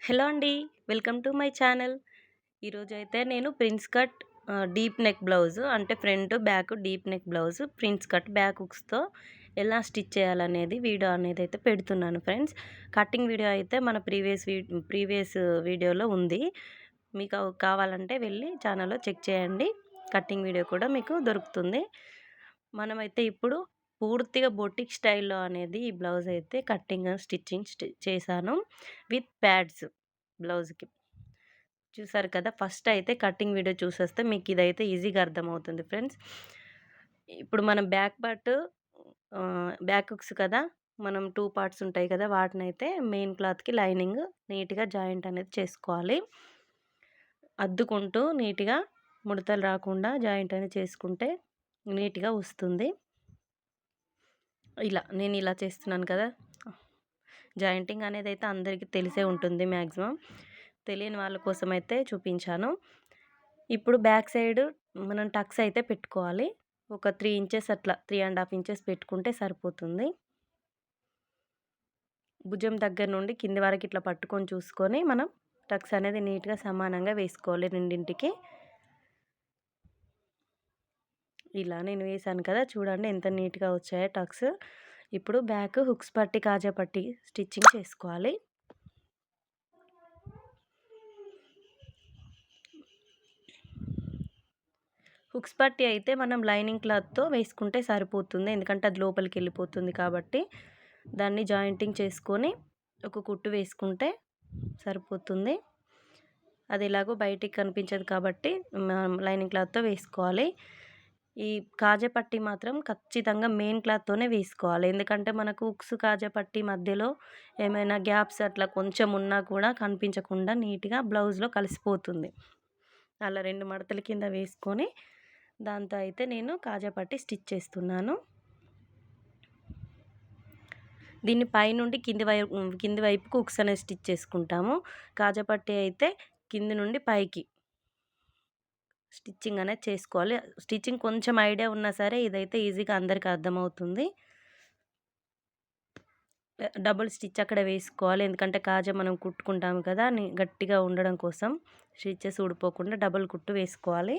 Hello అండి. Welcome to my channel. ఈరోజైతే నేను prince cut deep neck blouse అంటే front, back deep neck blouse prince cut back హుక్స్‌తో ఎలా స్టిచ్ చేయాలనేది వీడియో అనేది అయితే పెడుతున్నాను ఫ్రెండ్స్. కటింగ్ వీడియో అయితే మన ప్రీవియస్ వీడియోలో ఉంది. మీకు కావాలంటే వెళ్ళి ఛానల్‌లో చెక్ చేయండి. కటింగ్ వీడియో కూడా మీకు దొరుకుతుంది. మనమైతే ఇప్పుడు పూర్తిగా బొటిక్ స్టైల్‌లో అనేది ఈ బ్లౌజ్ అయితే కటింగ్, స్టిచ్చింగ్ చేశాను విత్ ప్యాడ్స్ బ్లౌజ్‌కి. చూసారు కదా! ఫస్ట్ అయితే కటింగ్ వీడియో చూసేస్తే మీకు ఇదైతే ఈజీగా అర్థమవుతుంది ఫ్రెండ్స్. ఇప్పుడు మనం బ్యాక్ హుక్స్ కదా! మనం 2 పార్ట్స్ ఉంటాయి కదా! వాటినైతే మెయిన్ క్లాత్‌కి లైనింగ్ నీట్‌గా జాయింట్ అనేది చేసుకోవాలి. అద్దుకుంటూ నీట్‌గా ముడతలు రాకుండా జాయింట్ అనేది చేసుకుంటే నీట్‌గా వస్తుంది. నేను ఇలా చేస్తున్నాను కదా! జాయింటింగ్ అనేదైతే అందరికీ తెలిసే ఉంటుంది మ్యాక్సిమం. తెలియని వాళ్ళ కోసమైతే చూపించాను. ఇప్పుడు బ్యాక్ సైడ్ మనం టక్స్ అయితే పెట్టుకోవాలి. ఒక 3 ఇంచెస్ అట్లా 3½ ఇంచెస్ పెట్టుకుంటే సరిపోతుంది. భుజం దగ్గర నుండి కింది వరకు ఇట్లా పట్టుకొని చూసుకొని మనం టక్స్ అనేది నీట్‌గా సమానంగా వేసుకోవాలి రెండింటికి. ఇలా నేను వేసాను కదా! చూడండి ఎంత నీట్‌గా వచ్చాయో టక్స్. ఇప్పుడు బ్యాక్ హుక్స్ పట్టి, కాజా పట్టి స్టిచ్చింగ్ చేసుకోవాలి. హుక్స్ పట్టి అయితే మనం లైనింగ్ క్లాత్‌తో వేసుకుంటే సరిపోతుంది. ఎందుకంటే అది లోపలికెళ్ళిపోతుంది కాబట్టి, దాన్ని జాయింటింగ్ చేసుకొని ఒక కుట్టు వేసుకుంటే సరిపోతుంది. అది ఎలాగో బయటికి కనిపించదు కాబట్టి మనం లైనింగ్ క్లాత్‌తో వేసుకోవాలి. ఈ కాజా పట్టీ మాత్రం ఖచ్చితంగా మెయిన్ క్లాత్‌తోనే వేసుకోవాలి. ఎందుకంటే మనకు హుక్స్, కాజా పట్టీ మధ్యలో ఏమైనా గ్యాప్స్ అట్లా కొంచెం ఉన్నా కూడా కనిపించకుండా నీట్‌గా బ్లౌజ్‌లో కలిసిపోతుంది. అలా 2 మడతల కింద వేసుకొని దాంతో అయితే నేను కాజా పట్టి స్టిచ్ చేస్తున్నాను. దీన్ని పైనుండి కింది వైపుకు హుక్స్ అనేది స్టిచ్ చేసుకుంటాము. కాజా పట్టి అయితే కింది నుండి పైకి స్టిచ్చింగ్ అనేది చేసుకోవాలి. స్టిచ్చింగ్ కొంచెం ఐడియా ఉన్నా సరే ఇదైతే ఈజీగా అందరికి అర్థమవుతుంది. డబుల్ స్టిచ్ అక్కడ వేసుకోవాలి. ఎందుకంటే కాజా మనం కుట్టుకుంటాము కదా! గట్టిగా ఉండడం కోసం స్టిచెస్ ఊడిపోకుండా డబుల్ కుట్టు వేసుకోవాలి.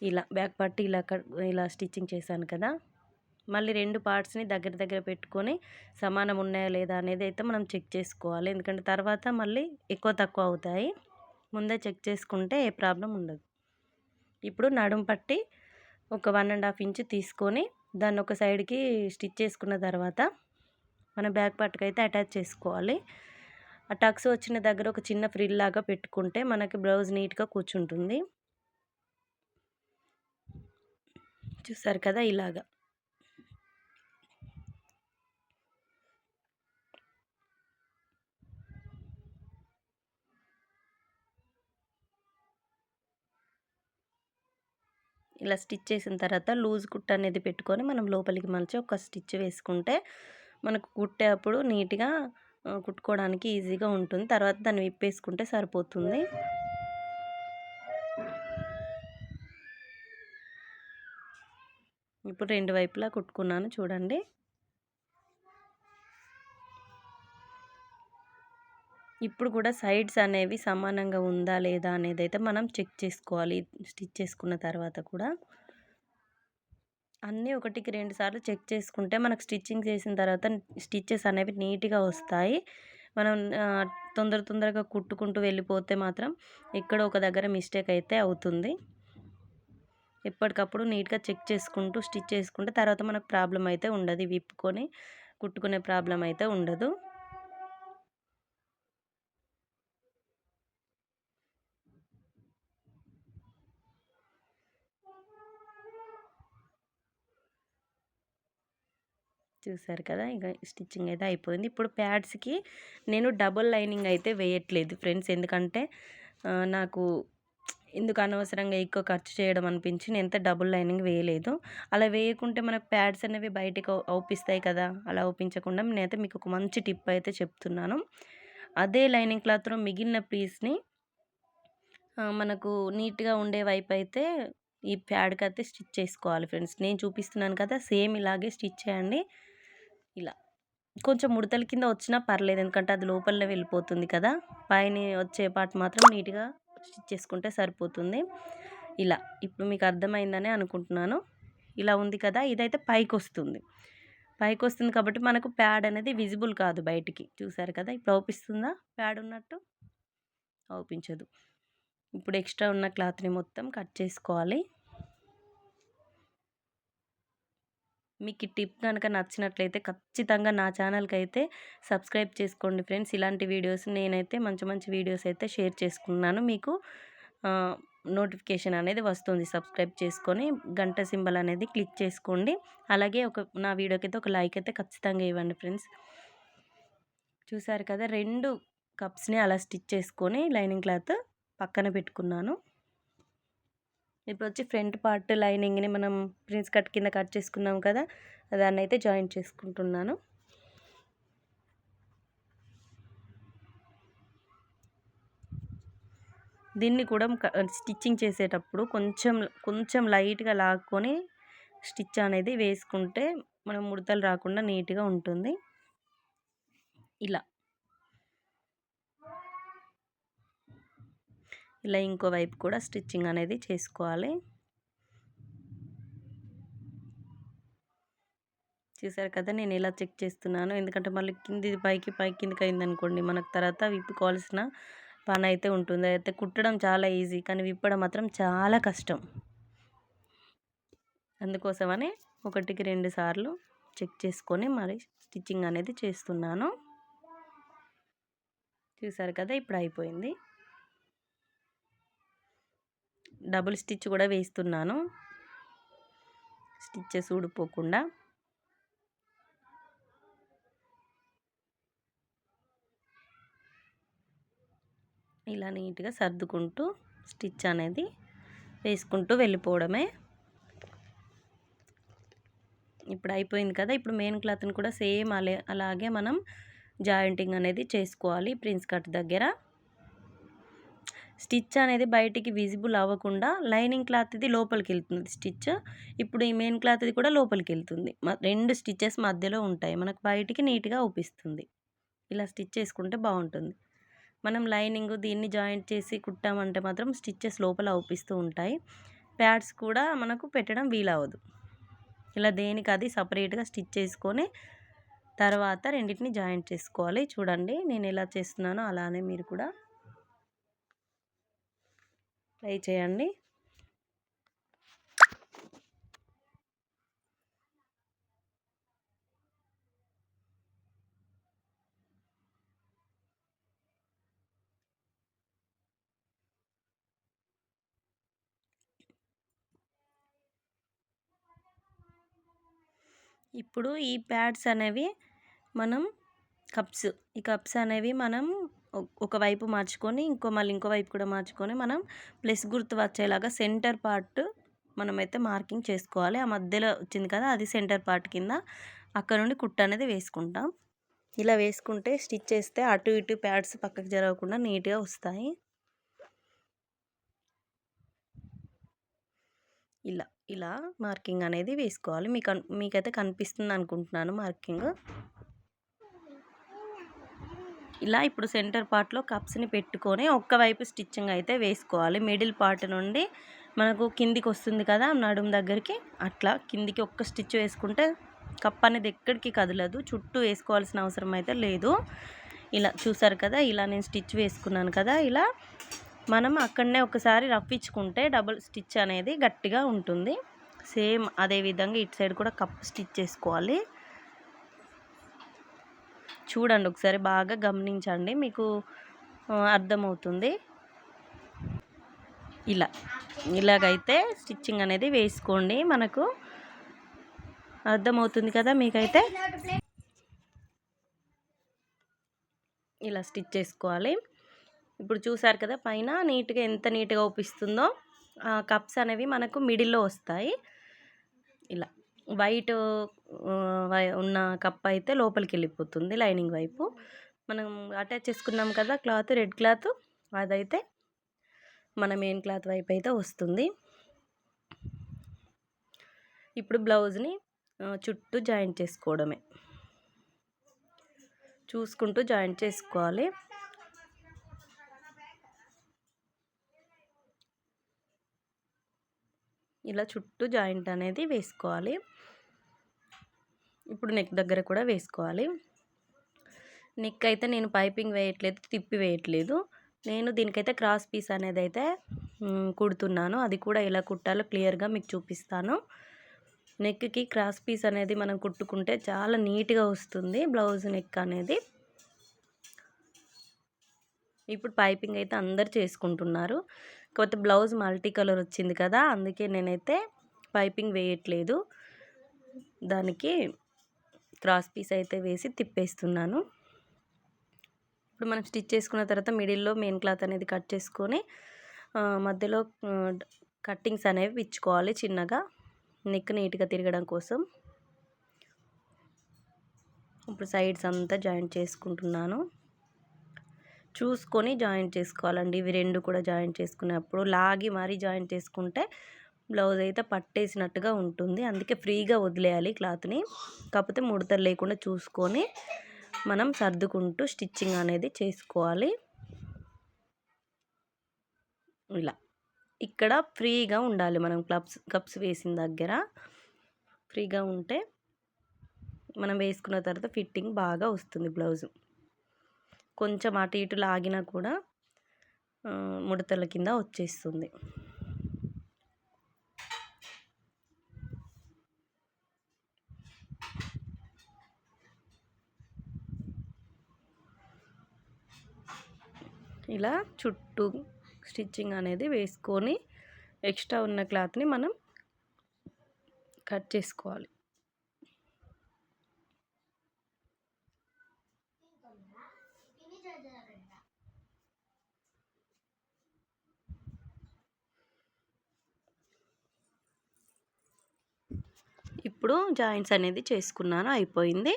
ఇలా బ్యాక్ పట్టి ఇలా స్టిచ్చింగ్ చేశాను కదా! మళ్ళీ 2 పార్ట్స్‌ని దగ్గర దగ్గర పెట్టుకొని సమానం ఉన్నాయా లేదా అనేది అయితే మనం చెక్ చేసుకోవాలి. ఎందుకంటే తర్వాత మళ్ళీ ఎక్కువ తక్కువ అవుతాయి. ముందే చెక్ చేసుకుంటే ఏ ప్రాబ్లమ్ ఉండదు. ఇప్పుడు నడుం పట్టి ఒక 1½ ఇంచ్ తీసుకొని దాన్ని ఒక సైడ్‌కి స్టిచ్ చేసుకున్న తర్వాత మన బ్యాక్ పార్ట్‌కైతే అటాచ్ చేసుకోవాలి. ఆ టక్స్ వచ్చిన దగ్గర ఒక చిన్న ఫ్రిల్ లాగా పెట్టుకుంటే మనకి బ్లౌజ్ నీట్‌గా కూర్చుంటుంది. చూసారు కదా! ఇలాగా. ఇలా స్టిచ్ చేసిన తర్వాత లూజ్ కుట్టు అనేది పెట్టుకొని మనం లోపలికి మలిచి ఒక స్టిచ్ వేసుకుంటే మనకు కుట్టేటప్పుడు నీట్‌గా కుట్టుకోవడానికి ఈజీగా ఉంటుంది. తర్వాత దాన్ని విప్పేసుకుంటే సరిపోతుంది. ఇప్పుడు 2 వైపులా కుట్టుకున్నాను చూడండి. ఇప్పుడు కూడా సైడ్స్ అనేవి సమానంగా ఉందా లేదా అనేదైతే మనం చెక్ చేసుకోవాలి. స్టిచ్ చేసుకున్న తర్వాత కూడా. అన్నీ ఒకటికి 2 సార్లు చెక్ చేసుకుంటే మనకు స్టిచ్చింగ్ చేసిన తర్వాత స్టిచెస్ అనేవి నీట్‌గా వస్తాయి. మనం తొందరగా కుట్టుకుంటూ వెళ్ళిపోతే మాత్రం ఎక్కడో ఒక దగ్గర మిస్టేక్ అయితే అవుతుంది. ఎప్పటికప్పుడు నీట్‌గా చెక్ చేసుకుంటూ స్టిచ్ చేసుకుంటే తర్వాత మనకు ప్రాబ్లమ్ అయితే ఉండదు. విప్పుకొని కుట్టుకునే ప్రాబ్లమ్ అయితే ఉండదు. చూసారు కదా! ఇక స్టిచ్చింగ్ అయితే అయిపోయింది. ఇప్పుడు ప్యాడ్స్‌కి నేను డబుల్ లైనింగ్ అయితే వేయట్లేదు ఫ్రెండ్స్. ఎందుకంటే నాకు ఎందుకు అనవసరంగా ఎక్కువ ఖర్చు చేయడం అనిపించి నేనైతే డబుల్ లైనింగ్ వేయలేదు. అలా వేయకుంటే మనకు ప్యాడ్స్ అనేవి బయటికి అవుపిస్తాయి కదా! అలా అవుపించకుండా నేనైతే మీకు ఒక మంచి టిప్ అయితే చెప్తున్నాను. అదే లైనింగ్ క్లాత్‌లో మిగిలిన పీస్‌ని మనకు నీట్‌గా ఉండే వైపయితే ఈ ప్యాడ్‌కయితే స్టిచ్ చేసుకోవాలి ఫ్రెండ్స్. నేను చూపిస్తున్నాను కదా! సేమ్ ఇలాగే స్టిచ్ చేయండి. ఇలా. కొంచెం ముడతల కింద వచ్చినా పర్లేదు, ఎందుకంటే అది లోపలనే వెళ్ళిపోతుంది కదా. పైన వచ్చే పార్ట్ మాత్రం నీట్గా స్టిచ్ చేసుకుంటే సరిపోతుంది. ఇలా ఇప్పుడు మీకు అర్థమైందని అనుకుంటున్నాను. ఇలా ఉంది కదా, ఇదైతే పైకి వస్తుంది కాబట్టి మనకు ప్యాడ్ అనేది విజిబుల్ కాదు బయటికి. చూసారు కదా, ఇప్పుడు అవుపిస్తుందా ప్యాడ్ ఉన్నట్టు? అవుపించదు. ఇప్పుడు ఎక్స్ట్రా ఉన్న క్లాత్ని మొత్తం కట్ చేసుకోవాలి. మీకు ఈ టిప్ కనుక నచ్చినట్లయితే ఖచ్చితంగా నా ఛానల్కి అయితే సబ్స్క్రైబ్ చేసుకోండి ఫ్రెండ్స్. ఇలాంటి వీడియోస్ నేనైతే మంచి మంచి వీడియోస్ అయితే షేర్ చేసుకున్నాను. మీకు నోటిఫికేషన్ అనేది వస్తుంది. సబ్స్క్రైబ్ చేసుకొని గంట సింబల్ అనేది క్లిక్ చేసుకోండి. అలాగే నా వీడియోకి అయితే ఒక లైక్ అయితే ఖచ్చితంగా ఇవ్వండి ఫ్రెండ్స్. చూసారు కదా, 2 కప్స్ని అలా స్టిచ్ చేసుకొని లైనింగ్ క్లాత్ పక్కన పెట్టుకున్నాను. ఇప్పుడు వచ్చి ఫ్రంట్ పార్ట్ లైనింగ్ని మనం ప్రిన్స్ కట్ కింద కట్ చేసుకున్నాం కదా, దాన్ని అయితే జాయింట్ చేసుకుంటున్నాను. దీన్ని కూడా స్టిచ్చింగ్ చేసేటప్పుడు కొంచెం లైట్గా లాక్కొని స్టిచ్ అనేది వేసుకుంటే మనం ముడతలు రాకుండా నీట్గా ఉంటుంది. ఇలా ఇంకో వైపు కూడా స్టిచ్చింగ్ అనేది చేసుకోవాలి. చూసారు కదా, నేను ఇలా చెక్ చేస్తున్నాను, ఎందుకంటే మళ్ళీ కిందిది పైకి కిందికి అయిందనుకోండి, మనకు తర్వాత విప్పుకోవాల్సిన పని అయితే ఉంటుంది. అయితే కుట్టడం చాలా ఈజీ, కానీ విప్పడం మాత్రం చాలా కష్టం. అందుకోసమని 1కి 2 సార్లు చెక్ చేసుకొని మరి స్టిచ్చింగ్ అనేది చేస్తున్నాను. చూసారు కదా, ఇప్పుడు అయిపోయింది. డబుల్ స్టిచ్ కూడా వేస్తున్నాను, స్టిచ్చెస్ ఊడిపోకుండా. ఇలా నీట్గా సర్దుకుంటూ స్టిచ్ అనేది వేసుకుంటూ వెళ్ళిపోవడమే. ఇప్పుడు అయిపోయింది కదా, ఇప్పుడు మెయిన్ క్లాత్ని కూడా సేమ్ అలాగే మనం జాయింటింగ్ అనేది చేసుకోవాలి. ప్రిన్స్ కట్ దగ్గర స్టిచ్ అనేది బయటికి విజిబుల్ అవ్వకుండా లైనింగ్ క్లాత్ది లోపలికి వెళ్తుంది స్టిచ్. ఇప్పుడు ఈ మెయిన్ క్లాత్ది కూడా లోపలికి వెళ్తుంది. 2 స్టిచ్చెస్ మధ్యలో ఉంటాయి, మనకు బయటికి నీట్గా అవుపిస్తుంది. ఇలా స్టిచ్ చేసుకుంటే బాగుంటుంది. మనం లైనింగ్ దీన్ని జాయింట్ చేసి కుట్టామంటే మాత్రం స్టిచ్చెస్ లోపల అవుపిస్తూ ఉంటాయి. ప్యాడ్స్ కూడా మనకు పెట్టడం వీలవదు. ఇలా దేనికి అది సపరేట్గా స్టిచ్ చేసుకొని తర్వాత రెండింటిని జాయింట్ చేసుకోవాలి. చూడండి నేను ఎలా చేస్తున్నానో అలానే మీరు కూడా ట్రై చేయండి. ఇప్పుడు ఈ ప్యాడ్స్ అనేవి మనం ఈ కప్స్ అనేవి మనం ఒకవైపు మార్చుకొని మళ్ళీ ఇంకో వైపు కూడా మార్చుకొని మనం ప్లస్ గుర్తు వచ్చేలాగా సెంటర్ పార్ట్ మనమైతే మార్కింగ్ చేసుకోవాలి. ఆ మధ్యలో వచ్చింది కదా, అది సెంటర్ పార్ట్ కింద. అక్కడ నుండి కుట్టు అనేది వేసుకుంటాం. ఇలా వేసుకుంటే స్టిచ్ చేస్తే అటు ఇటు ప్యాడ్స్ పక్కకు జరగకుండా నీట్గా వస్తాయి. ఇలా మార్కింగ్ అనేది వేసుకోవాలి. మీకైతే కనిపిస్తుంది అనుకుంటున్నాను మార్కింగ్. ఇలా ఇప్పుడు సెంటర్ పార్ట్లో కప్స్ని పెట్టుకొని ఒక్కవైపు స్టిచ్చింగ్ అయితే వేసుకోవాలి. మిడిల్ పార్ట్ నుండి మనకు కిందికి వస్తుంది కదా నడుం దగ్గరికి, అట్లా కిందికి ఒక్క స్టిచ్ వేసుకుంటే కప్ అనేది ఎక్కడికి కదలదు. చుట్టూ వేసుకోవాల్సిన అవసరం అయితే లేదు. ఇలా చూసారు కదా, ఇలా నేను స్టిచ్ వేసుకున్నాను కదా, ఇలా మనం అక్కడనే ఒకసారి రఫ్పించుకుంటే డబుల్ స్టిచ్ అనేది గట్టిగా ఉంటుంది. సేమ్ అదే విధంగా ఇటు సైడ్ కూడా కప్ స్టిచ్ చేసుకోవాలి. చూడండి ఒకసారి బాగా గమనించండి, మీకు అర్థమవుతుంది. ఇలాగైతే స్టిచ్చింగ్ అనేది వేసుకోండి, మనకు అర్థమవుతుంది కదా మీకైతే. ఇలా స్టిచ్ చేసుకోవాలి. ఇప్పుడు చూసారు కదా, పైన నీట్గా ఎంత నీట్గా అవుపిస్తుందో. కప్స్ అనేవి మనకు మిడిల్లో వస్తాయి. ఇలా వైట్ ఉన్న కప్ అయితే లోపలికి వెళ్ళిపోతుంది లైనింగ్ వైపు. మనం అటాచ్ చేసుకున్నాం కదా క్లాత్, రెడ్ క్లాత్, అదైతే మన మెయిన్ క్లాత్ వైపు అయితే వస్తుంది. ఇప్పుడు బ్లౌజ్ని చుట్టూ జాయింట్ చేసుకోవడమే. చూసుకుంటూ జాయింట్ చేసుకోవాలి. ఇలా చుట్టూ జాయింట్ అనేది వేసుకోవాలి. ఇప్పుడు నెక్ దగ్గర కూడా వేసుకోవాలి. నెక్ అయితే నేను పైపింగ్ వేయట్లేదు, తిప్పి వేయట్లేదు. నేను దీనికైతే క్రాస్ పీస్ అనేది అయితే కుడుతున్నాను. అది కూడా ఎలా కుట్టాలో క్లియర్గా మీకు చూపిస్తాను. నెక్కి క్రాస్ పీస్ అనేది మనం కుట్టుకుంటే చాలా నీట్గా వస్తుంది బ్లౌజ్ నెక్ అనేది. ఇప్పుడు పైపింగ్ అయితే అందరు చేసుకుంటున్నారు. కాకపోతే బ్లౌజ్ మల్టీ కలర్ వచ్చింది కదా, అందుకే నేనైతే పైపింగ్ వేయట్లేదు. దానికి క్రాస్ పీస్ అయితే వేసి తిప్పేస్తున్నాను. ఇప్పుడు మనం స్టిచ్ చేసుకున్న తర్వాత మిడిల్లో మెయిన్ క్లాత్ అనేది కట్ చేసుకొని మధ్యలో కట్టింగ్స్ అనేవి ఇచ్చుకోవాలి చిన్నగా, నెక్ నీట్గా తిరగడం కోసం. ఇప్పుడు సైడ్స్ అంతా జాయింట్ చేసుకుంటున్నాను. చూసుకొని జాయింట్ చేసుకోవాలండి. ఇవి రెండు కూడా జాయింట్ చేసుకునేప్పుడు లాగి మరీ జాయింట్ చేసుకుంటే బ్లౌజ్ అయితే పట్టేసినట్టుగా ఉంటుంది. అందుకే ఫ్రీగా వదిలేయాలి క్లాత్ని. కాకపోతే ముడతలు లేకుండా చూసుకొని మనం సర్దుకుంటూ స్టిచ్చింగ్ అనేది చేసుకోవాలి. ఇలా ఇక్కడ ఫ్రీగా ఉండాలి. మనం కప్స్ వేసిన దగ్గర ఫ్రీగా ఉంటే మనం వేసుకున్న తర్వాత ఫిట్టింగ్ బాగా వస్తుంది బ్లౌజు. కొంచెం అటు ఇటు లాగినా కూడా ముడతల కింద వచ్చేస్తుంది. ఇలా చుట్టూ స్టిచ్చింగ్ అనేది వేసుకొని ఎక్స్ట్రా ఉన్న క్లాత్ని మనం కట్ చేసుకోవాలి. ఇప్పుడు జాయింట్స్ అనేది చేసుకున్నాను, అయిపోయింది.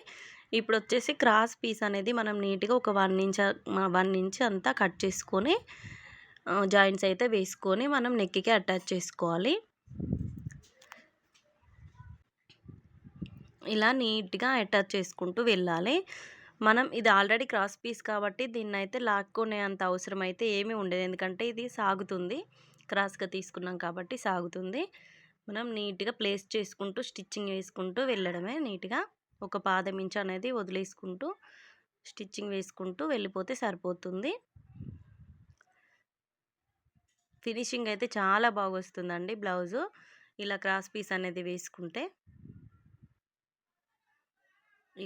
ఇప్పుడు వచ్చేసి క్రాస్ పీస్ అనేది మనం నీట్గా ఒక 1 ఇంచ్ అంతా కట్ చేసుకొని జాయింట్స్ అయితే వేసుకొని మనం నెక్కి అటాచ్ చేసుకోవాలి. ఇలా నీట్గా అటాచ్ చేసుకుంటూ వెళ్ళాలి. మనం ఇది ఆల్రెడీ క్రాస్ పీస్ కాబట్టి దీన్ని అయితే లాక్కునే అంత అవసరం అయితే ఏమీ ఉండదు. ఎందుకంటే ఇది సాగుతుంది, క్రాస్గా తీసుకున్నాం కాబట్టి సాగుతుంది. మనం నీట్గా ప్లేస్ చేసుకుంటూ స్టిచ్చింగ్ వేసుకుంటూ వెళ్ళడమే. నీట్గా ఒక పాదం ఇంచ్ అనేది వదిలేసుకుంటూ స్టిచ్చింగ్ వేసుకుంటూ వెళ్ళిపోతే సరిపోతుంది. ఫినిషింగ్ అయితే చాలా బాగా వస్తుందండి బ్లౌజు ఇలా క్రాస్ పీస్ అనేది వేసుకుంటే.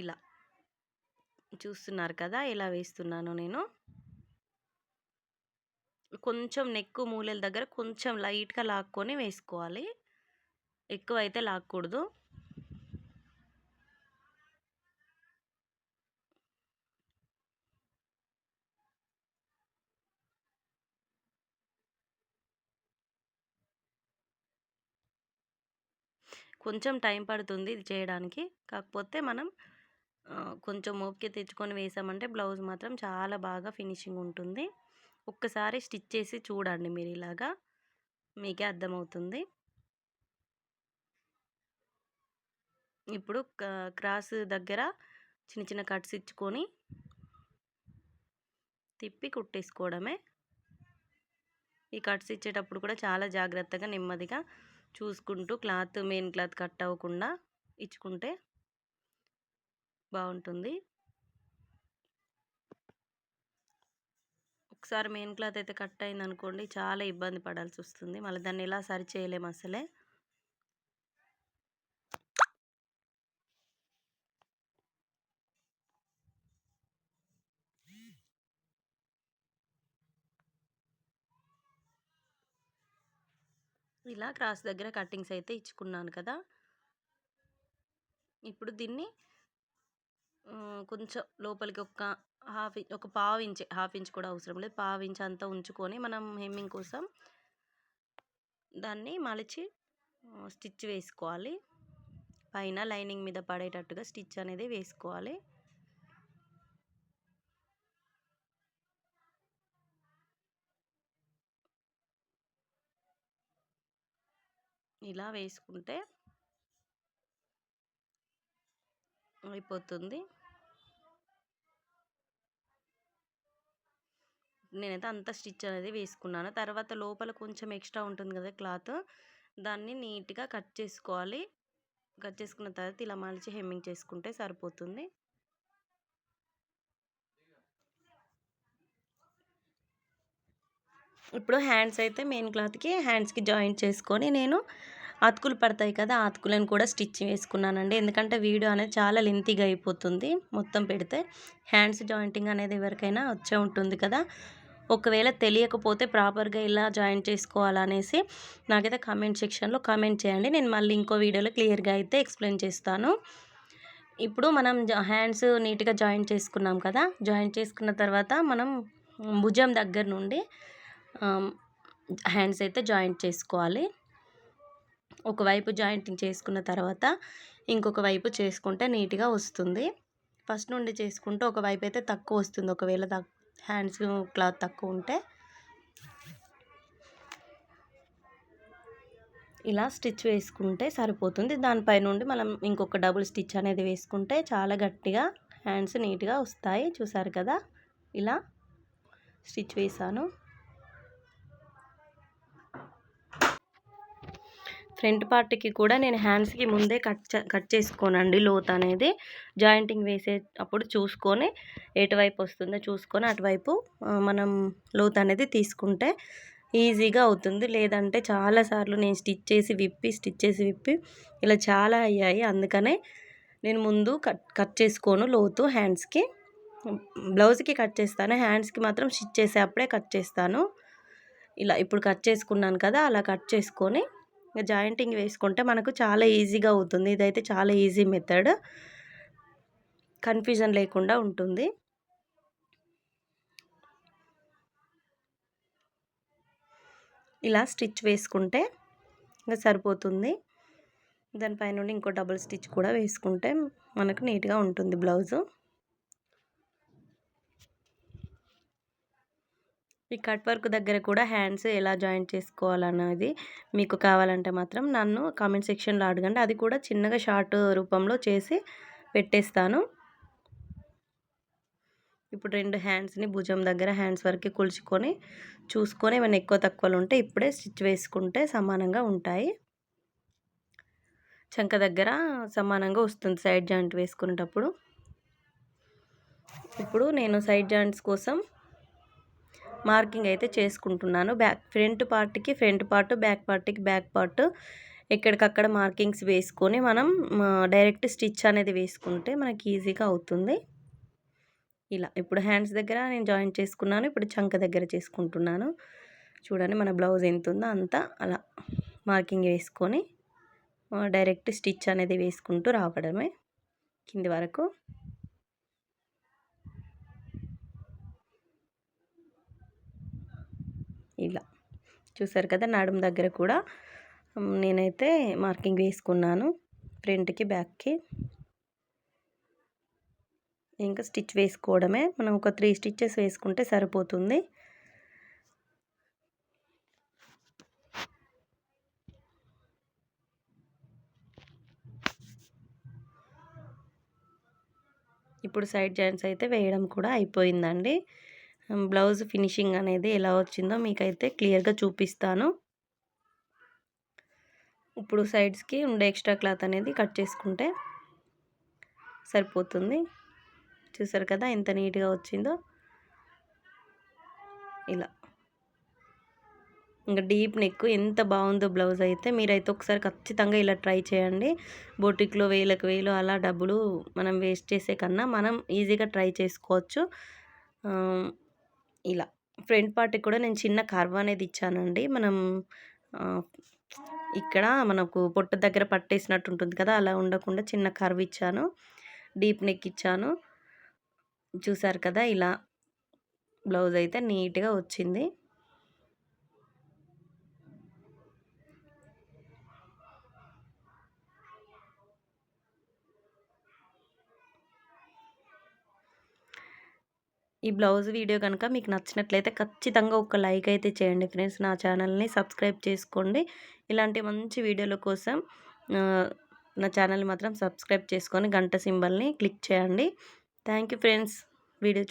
ఇలా చూస్తున్నారు కదా ఎలా వేస్తున్నాను నేను. కొంచెం నెక్ మూలల దగ్గర కొంచెం లైట్గా లాక్కొని వేసుకోవాలి, ఎక్కువ అయితే లాక్కూడదు. కొంచెం టైం పడుతుంది ఇది చేయడానికి. కాకపోతే మనం కొంచెం ఓపిక తెచ్చుకొని వేసామంటే బ్లౌజ్ మాత్రం చాలా బాగా ఫినిషింగ్ ఉంటుంది. ఒక్కసారి స్టిచ్ చేసి చూడండి మీరు, ఇలాగా మీకే అర్థమవుతుంది. ఇప్పుడు క్రాస్ దగ్గర చిన్న చిన్న కట్స్ ఇచ్చుకొని తిప్పి కుట్టేసుకోవడమే. ఈ కట్స్ ఇచ్చేటప్పుడు కూడా చాలా జాగ్రత్తగా నెమ్మదిగా చూసుకుంటూ మెయిన్ క్లాత్ కట్ అవ్వకుండా ఇచ్చుకుంటే బాగుంటుంది. ఒకసారి మెయిన్ క్లాత్ అయితే కట్ అయింది అనుకోండి, చాలా ఇబ్బంది పడాల్సి వస్తుంది. మళ్ళీ దాన్ని ఎలా సరి చేయలేము అసలే. ఇలా క్రాస్ దగ్గర కట్టింగ్స్ అయితే ఇచ్చుకున్నాను కదా. ఇప్పుడు దీన్ని కొంచెం లోపలికి ఒక పావు ఇంచ్ కూడా అవసరం లేదు, పావు ఇంచ్ అంతా ఉంచుకొని మనం హెమ్మింగ్ కోసం దాన్ని మలిచి స్టిచ్ వేసుకోవాలి. పైన లైనింగ్ మీద పడేటట్టుగా స్టిచ్ అనేది వేసుకోవాలి. ఇలా వేసుకుంటే అయిపోతుంది. నేనైతే అంత స్టిచ్ అనేది వేసుకున్నాను. తర్వాత లోపల కొంచెం ఎక్స్ట్రా ఉంటుంది కదా క్లాత్, దాన్ని నీట్గా కట్ చేసుకోవాలి. కట్ చేసుకున్న తర్వాత ఇలా మలిచి హెమ్మింగ్ చేసుకుంటే సరిపోతుంది. ఇప్పుడు హ్యాండ్స్ అయితే మెయిన్ క్లాత్కి హ్యాండ్స్కి జాయింట్ చేసుకొని నేను అతుకులు పడతాయి కదా, ఆ అతుకులను కూడా స్టిచ్ వేసుకున్నానండి. ఎందుకంటే వీడియో అనేది చాలా లెంతీగా అయిపోతుంది మొత్తం పెడితే. హ్యాండ్స్ జాయింటింగ్ అనేది ఎవరికైనా వచ్చే ఉంటుంది కదా, ఒకవేళ తెలియకపోతే ప్రాపర్గా ఇలా జాయింట్ చేసుకోవాలనేసి నాకైతే కామెంట్ సెక్షన్లో కామెంట్ చేయండి. నేను మళ్ళీ ఇంకో వీడియోలో క్లియర్గా అయితే ఎక్స్ప్లెయిన్ చేస్తాను. ఇప్పుడు మనం హ్యాండ్స్ నీట్గా జాయింట్ చేసుకున్నాం కదా, జాయింట్ చేసుకున్న తర్వాత మనం భుజం దగ్గర నుండి హ్యాండ్స్ అయితే జాయింట్ చేసుకోవాలి. ఒకవైపు జాయింటింగ్ చేసుకున్న తర్వాత ఇంకొక వైపు చేసుకుంటే నీట్గా వస్తుంది. ఫస్ట్ నుండి చేసుకుంటే ఒకవైపు అయితే తక్కువ వస్తుంది, ఒకవేళ హ్యాండ్స్ క్లాత్ తక్కువ ఉంటే. ఇలా స్టిచ్ వేసుకుంటే సరిపోతుంది. దానిపై నుండి మనం ఇంకొక డబుల్ స్టిచ్ అనేది వేసుకుంటే చాలా గట్టిగా హ్యాండ్స్ నీట్గా వస్తాయి. చూసారు కదా, ఇలా స్టిచ్ వేసాను. ఫ్రంట్ పార్ట్కి కూడా నేను హ్యాండ్స్కి ముందే కట్ చేసుకోనండి. లోత్ అనేది జాయింటింగ్ వేసేటప్పుడు చూసుకొని ఎటువైపు వస్తుందో చూసుకొని అటువైపు మనం లోత్ అనేది తీసుకుంటే ఈజీగా అవుతుంది. లేదంటే చాలాసార్లు నేను స్టిచ్ చేసి విప్పి ఇలా చాలా అయ్యాయి. అందుకనే నేను ముందు కట్ చేసుకోను లోతు హ్యాండ్స్కి. బ్లౌజ్కి కట్ చేస్తాను, హ్యాండ్స్కి మాత్రం స్టిచ్ చేసేటప్పుడే కట్ చేస్తాను. ఇలా ఇప్పుడు కట్ చేసుకున్నాను కదా, అలా కట్ చేసుకొని జాయింటింగ్ వేసుకుంటే మనకు చాలా ఈజీగా అవుతుంది. ఇదైతే చాలా ఈజీ మెథడ్, కన్ఫ్యూజన్ లేకుండా ఉంటుంది. ఇలా స్టిచ్ వేసుకుంటే ఇంకా సరిపోతుంది. దానిపై నుండి ఇంకో డబుల్ స్టిచ్ కూడా వేసుకుంటే మనకు నీట్గా ఉంటుంది బ్లౌజు. ఈ కట్ వర్క్ దగ్గర కూడా హ్యాండ్స్ ఎలా జాయింట్ చేసుకోవాలన్నది మీకు కావాలంటే మాత్రం నన్ను కామెంట్ సెక్షన్లో అడగండి. అది కూడా చిన్నగా షార్ట్ రూపంలో చేసి పెట్టేస్తాను. ఇప్పుడు 2 హ్యాండ్స్ని భుజం దగ్గర హ్యాండ్స్ వరకు కొలుచుకొని చూసుకొని ఏమైనా ఎక్కువ తక్కువలు ఉంటే ఇప్పుడే స్టిచ్ వేసుకుంటే సమానంగా ఉంటాయి. చంక దగ్గర సమానంగా వస్తుంది సైడ్ జాయింట్ వేసుకునేటప్పుడు. ఇప్పుడు నేను సైడ్ జాయింట్స్ కోసం మార్కింగ్ అయితే చేసుకుంటున్నాను. ఫ్రంట్ పార్ట్కి ఫ్రంట్ పార్ట్, బ్యాక్ పార్ట్కి బ్యాక్ పార్ట్ ఎక్కడికక్కడ మార్కింగ్స్ వేసుకొని మనం డైరెక్ట్ స్టిచ్ అనేది వేసుకుంటే మనకి ఈజీగా అవుతుంది. ఇలా ఇప్పుడు హ్యాండ్స్ దగ్గర నేను జాయింట్ చేసుకున్నాను. ఇప్పుడు చంక దగ్గర చేసుకుంటున్నాను. చూడండి మన బ్లౌజ్ ఎంత ఉందో అంతా అలా మార్కింగ్ వేసుకొని డైరెక్ట్ స్టిచ్ అనేది వేసుకుంటూ రావడమే కింది వరకు. ఇలా చూసారు కదా, నడుము దగ్గర కూడా నేనైతే మార్కింగ్ వేసుకున్నాను ఫ్రంట్కి బ్యాక్కి. ఇంకా స్టిచ్ వేసుకోవడమే. మనం ఒక 3 స్టిచ్చెస్ వేసుకుంటే సరిపోతుంది. ఇప్పుడు సైడ్ జాయింట్స్ అయితే వేయడం కూడా అయిపోయిందండి. బ్లౌజ్ ఫినిషింగ్ అనేది ఎలా వచ్చిందో మీకైతే క్లియర్గా చూపిస్తాను. ఇప్పుడు సైడ్స్కి ఉండే ఎక్స్ట్రా క్లాత్ అనేది కట్ చేసుకుంటే సరిపోతుంది. చూసారు కదా ఎంత నీట్గా వచ్చిందో. ఇలా ఇంకా డీప్ నెక్ ఎంత బాగుందో బ్లౌజ్ అయితే. మీరైతే ఒకసారి ఖచ్చితంగా ఇలా ట్రై చేయండి. బొటిక్లో వేలకు వేలు అలా డబ్బులు మనం వేస్ట్ చేసే కన్నా మనం ఈజీగా ట్రై చేసుకోవచ్చు. ఇలా ఫ్రంట్ పార్ట్కి కూడా నేను చిన్న కర్వ్ అనేది ఇచ్చానండి. మనం ఇక్కడ మనకు పొట్ట దగ్గర పట్టేసినట్టు ఉంటుంది కదా, అలా ఉండకుండా చిన్న కర్వ్ ఇచ్చాను, డీప్ నెక్ ఇచ్చాను. చూసారు కదా, ఇలా బ్లౌజ్ అయితే నీట్గా వచ్చింది. ఈ బ్లౌజ్ వీడియో కనుక మీకు నచ్చినట్లయితే ఖచ్చితంగా ఒక లైక్ అయితే చేయండి ఫ్రెండ్స్. నా ఛానల్ని సబ్స్క్రైబ్ చేసుకోండి. ఇలాంటి మంచి వీడియోల కోసం నా ఛానల్ మాత్రం సబ్స్క్రైబ్ చేసుకొని గంట సింబల్ని క్లిక్ చేయండి. Thank you friends. వీడియో